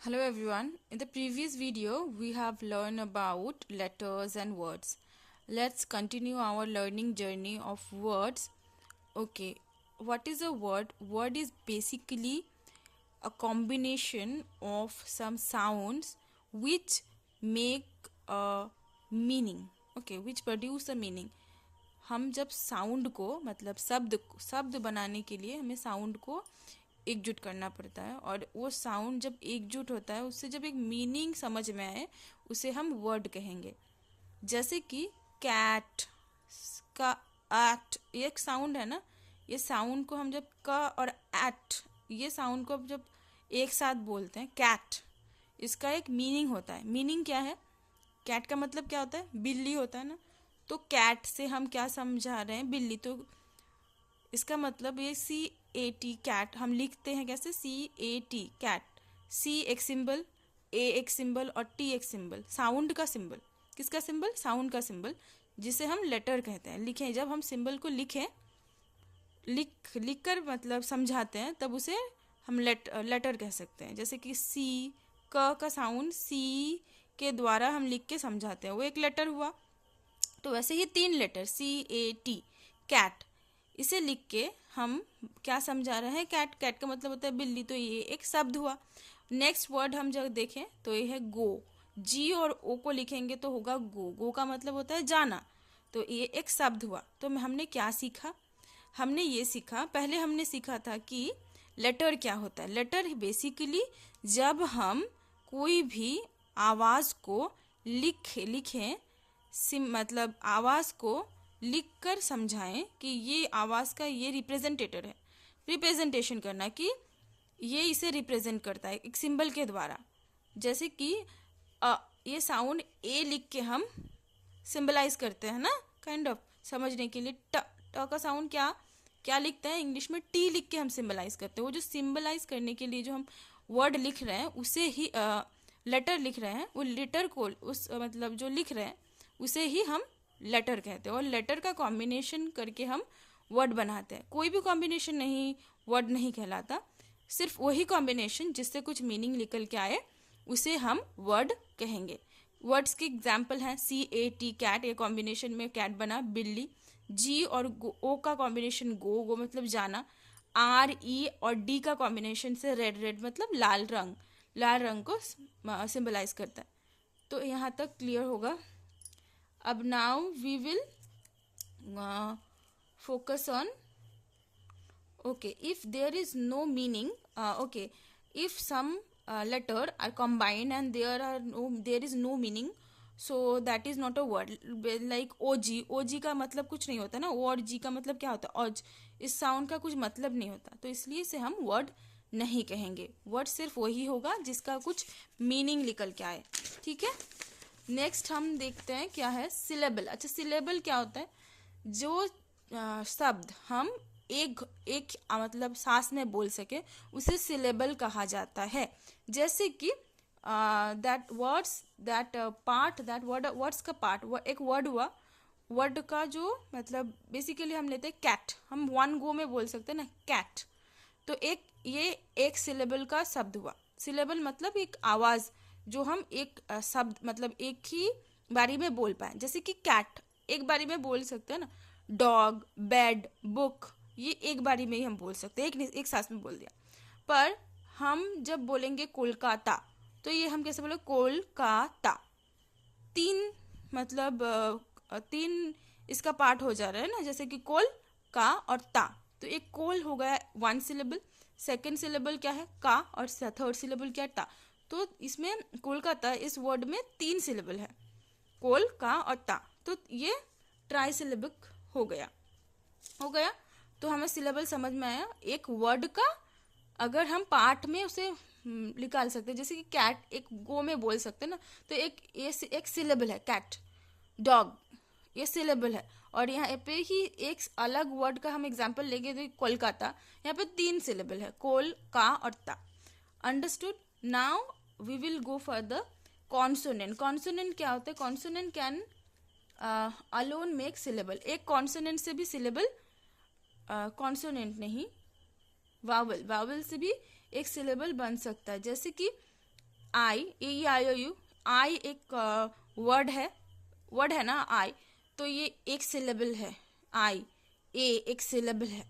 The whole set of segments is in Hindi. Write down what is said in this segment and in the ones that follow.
Hello everyone. In the previous video, we have learned about letters and words. Let's continue our learning journey of words. Okay, what is a word? Word is basically a combination of some sounds which make a meaning. Okay, which produce a meaning. हम जब साउंड को मतलब शब्द बनाने के लिए हमें साउंड को एकजुट करना पड़ता है और वो साउंड जब एकजुट होता है उससे जब एक मीनिंग समझ में आए उसे हम वर्ड कहेंगे। जैसे कि कैट का एट ये एक साउंड है ना, ये साउंड को हम जब क और एट ये साउंड को जब एक साथ बोलते हैं कैट, इसका एक मीनिंग होता है। मीनिंग क्या है? कैट का मतलब क्या होता है? बिल्ली होता है ना। तो कैट से हम क्या समझा रहे हैं? बिल्ली। तो इसका मतलब ये CAT कैट हम लिखते हैं कैसे? CAT cat. C एक सिंबल, A एक सिंबल और T एक सिंबल, साउंड का सिंबल। किसका सिंबल? साउंड का सिंबल, जिसे हम लेटर कहते हैं। लिखें, जब हम सिंबल को लिख कर मतलब समझाते हैं तब उसे हम लेटर कह सकते हैं। जैसे कि C का साउंड C के द्वारा हम लिख के समझाते हैं, वो एक लेटर हुआ। तो वैसे ही 3 लेटर CAT कैट, इसे लिख के हम क्या समझा रहे हैं? कैट। कैट का मतलब होता है बिल्ली, तो ये एक शब्द हुआ। नेक्स्ट वर्ड हम जब देखें तो ये है गो। G और O को लिखेंगे तो होगा गो। गो का मतलब होता है जाना, तो ये एक शब्द हुआ। तो हमने क्या सीखा? हमने ये सीखा, पहले हमने सीखा था कि लेटर क्या होता है। लेटर बेसिकली जब हम कोई भी आवाज़ को लिखें मतलब आवाज़ को लिखकर समझाएं कि ये आवाज़ का ये रिप्रेजेंटेटर है। रिप्रेजेंटेशन करना कि ये इसे रिप्रेजेंट करता है एक सिंबल के द्वारा। जैसे कि ये साउंड ए लिख के हम सिंबलाइज करते हैं ना, काइंड ऑफ समझने के लिए। ट का साउंड क्या क्या लिखता है इंग्लिश में? टी लिख के हम सिंबलाइज करते हैं। वो जो सिंबलाइज करने के लिए जो हम वर्ड लिख रहे हैं उसे ही लेटर लिख रहे हैं, वो लेटर को उस मतलब जो लिख रहे हैं उसे ही हम लेटर कहते हैं। और लेटर का कॉम्बिनेशन करके हम वर्ड बनाते हैं। कोई भी कॉम्बिनेशन नहीं वर्ड नहीं कहलाता, सिर्फ वही कॉम्बिनेशन जिससे कुछ मीनिंग निकल के आए उसे हम वर्ड कहेंगे। वर्ड्स के एग्जाम्पल हैं CAT कैट, ये कॉम्बिनेशन में कैट बना बिल्ली। G और O का कॉम्बिनेशन गो, गो मतलब जाना। RE और D का कॉम्बिनेशन से रेड, रेड मतलब लाल रंग, लाल रंग को सिंबलाइज करता है। तो यहाँ तक क्लियर होगा। अब now we will focus on, okay, if there is no meaning, okay, if some letter are combined and there is no meaning, so that is not a word. Like OG का मतलब कुछ नहीं होता ना, O और G का मतलब क्या होता है? OG। इस साउंड का कुछ मतलब नहीं होता, तो इसलिए इसे हम वर्ड नहीं कहेंगे। वर्ड सिर्फ वही होगा जिसका कुछ मीनिंग निकल के आए। ठीक है, नेक्स्ट हम देखते हैं क्या है सिलेबल। अच्छा, सिलेबल क्या होता है? जो शब्द हम एक एक मतलब सांस में बोल सके उसे सिलेबल कहा जाता है। जैसे कि that words that part that words का पार्ट एक वर्ड हुआ। वर्ड का जो मतलब बेसिकली हम लेते हैं कैट, हम वन गो में बोल सकते हैं ना कैट। तो ये एक सिलेबल का शब्द हुआ। सिलेबल मतलब एक आवाज़ जो हम एक शब्द मतलब एक ही बारी में बोल पाए। जैसे कि कैट एक बारी में बोल सकते हैं ना, डॉग, बेड, बुक, ये एक बारी में ही हम बोल सकते हैं, एक सांस में बोल दिया। पर हम जब बोलेंगे कोलकाता तो ये हम कैसे बोले? कोलकाता। तीन मतलब तीन इसका पार्ट हो जा रहा है ना, जैसे कि कोल का और ता। तो एक कोल हो गया वन सिलेबल, सेकंड सिलेबल क्या है? का, और थर्ड सिलेबल क्या है? ता। तो इसमें कोलकाता इस वर्ड में 3 सिलेबल है, कोल, का और ता। तो ये ट्राई सिलेबिक हो गया। तो हमें सिलेबल समझ में आया एक वर्ड का। अगर हम पार्ट में उसे निकाल सकते हैं, जैसे कि कैट एक गो में बोल सकते हैं ना, तो एक सिलेबल है कैट। डॉग ये सिलेबल है। और यहाँ पे ही एक अलग वर्ड का हम एग्जांपल लेंगे तो कोलकाता, यहाँ पे 3 सिलेबल है, कोल, का और ता। Understood? Now we will go for the consonant. Consonant क्या होता है? Consonant can alone make syllable. एक कॉन्सोनेंट से भी सिलेबल, कॉन्सोनेंट नहीं वावल, वावल से भी एक सिलेबल बन सकता है। जैसे कि आई, ए आई ओ यू, आई एक वर्ड है ना आई, तो ये एक सिलेबल है। आई, ए एक सिलेबल है,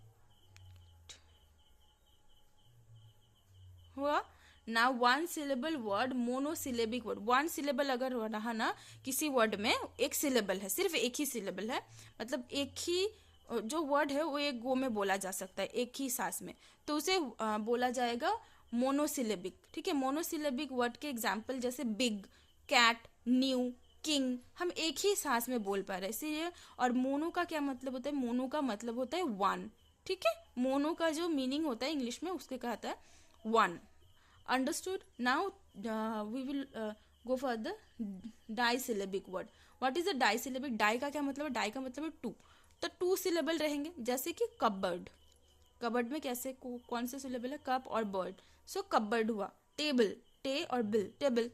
हुआ ना। One syllable word, monosyllabic word, one syllable अगर हो रहा ना किसी वर्ड में, एक सिलेबल है, सिर्फ एक ही सिलेबल है, मतलब एक ही जो वर्ड है वो एक गो में बोला जा सकता है, एक ही सांस में, तो उसे बोला जाएगा मोनोसिलेबिक। ठीक है, मोनोसिलेबिक वर्ड के एग्जाम्पल जैसे बिग, कैट, न्यू, किंग, हम एक ही सांस में बोल पा रहे हैं इसीलिए। और मोनो का क्या मतलब होता है? मोनो का मतलब होता है वन। ठीक है, मोनो का जो मीनिंग होता है इंग्लिश में उसके कहता है one. Understood? Now we will go for the disyllabic word. What is the disyllabic? Di का क्या मतलब है? डाई का मतलब है टू, तो टू सिलेबल रहेंगे, जैसे कि कबर्ड। कबर्ड में कैसे कौन से सिलेबल है? कप और बर्ड, सो कबर्ड हुआ। टेबल, टे और बिल, टेबल,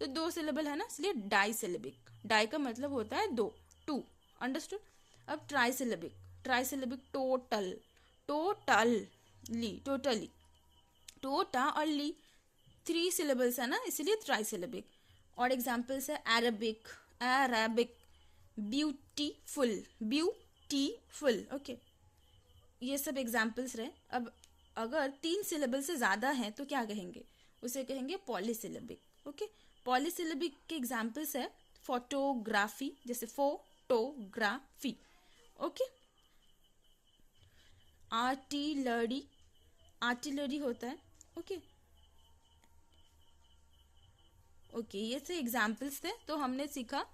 तो दो सिलेबल है ना, इसलिए डाई सिलेबिक। डाई का मतलब होता है दो, टू। अंडरस्टूड? अब trisyllabic, trisyllabic total, totally, totally, टोटा और ली थ्री सिलेबल्स है ना, इसलिए ट्राई सिलेबिक। और एग्जाम्पल्स है Arabic, Arabic, beautiful, beautiful. Okay, ये सब एग्जाम्पल्स रहे। अब अगर तीन सिलेबल से ज़्यादा हैं तो क्या कहेंगे? उसे कहेंगे पॉलीसिलेबिक। ओके, पॉलीसिलेबिक के एग्जाम्पल्स है फोटोग्राफी, जैसे फोटोग्राफी। ओके, आर्टिलरी, आर्टिलरी होता है। ओके ओके, ये से एग्जाम्पल्स थे। तो हमने सीखा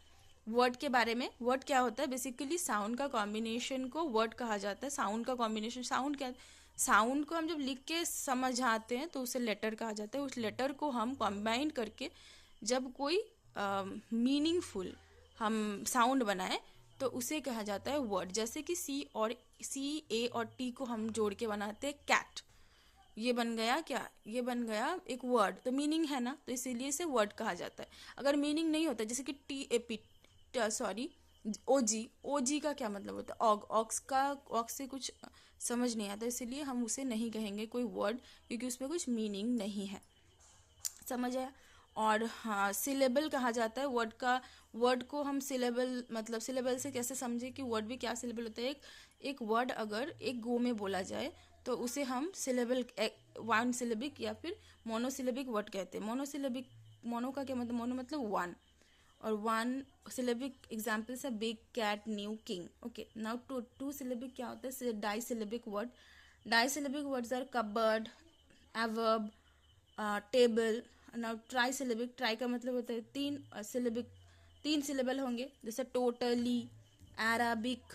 वर्ड के बारे में। वर्ड क्या होता है? बेसिकली साउंड का कॉम्बिनेशन को वर्ड कहा जाता है। साउंड का कॉम्बिनेशन, साउंड क्या? साउंड को हम जब लिख के समझाते हैं तो उसे लेटर कहा जाता है। उस लेटर को हम कॉम्बाइन करके जब कोई मीनिंगफुल हम साउंड बनाए तो उसे कहा जाता है वर्ड। जैसे कि सी ए और टी को हम जोड़ के बनाते हैं कैट, ये बन गया क्या? ये बन गया एक वर्ड, तो मीनिंग है ना, तो इसीलिए इसे वर्ड कहा जाता है। अगर मीनिंग नहीं होता, जैसे कि टी ए पी, सॉरी ओजी, ओजी का क्या मतलब होता है? ऑग, ऑक्स का, ऑक्स से कुछ समझ नहीं आता, इसीलिए हम उसे नहीं कहेंगे कोई वर्ड, क्योंकि उसमें कुछ मीनिंग नहीं है। समझ आया? और हाँ, सिलेबल कहा जाता है वर्ड का। वर्ड को हम सिलेबल, मतलब सिलेबल से कैसे समझे कि वर्ड भी क्या सिलेबल होता है? एक वर्ड अगर एक गो में बोला जाए तो उसे हम सिलेबल, वन सिलेबिक या फिर मोनोसिलेबिक वर्ड कहते हैं। मोनोसिलेबिक, मोनो का क्या मतलब? मोनो मतलब वन, और वन सिलेबिक एग्जाम्पल्स है big, cat, new, king. Okay, now two syllabic क्या होता है? Disyllabic word. Disyllabic words are cupboard, adverb, table. Now trisyllabic, tri का मतलब होता है तीन सिलेबिक, तीन सिलेबल होंगे, जैसे टोटली, अराबिक,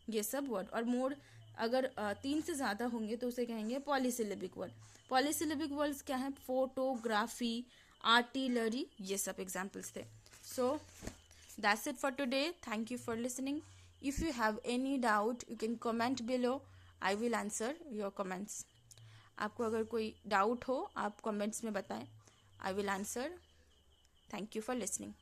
ये सब वर्ड। और मोड अगर तीन से ज़्यादा होंगे तो उसे कहेंगे पॉलीसिलेबिक वर्ड। पॉलीसिलेबिक वर्ड्स क्या है? फोटोग्राफी, आर्टिलरी, ये सब एग्जाम्पल्स थे। So that's it for today. Thank you for listening. If you have any doubt you can comment below, I will answer your comments. आपको अगर कोई डाउट हो आप कमेंट्स में बताएं, I will answer. Thank you for listening.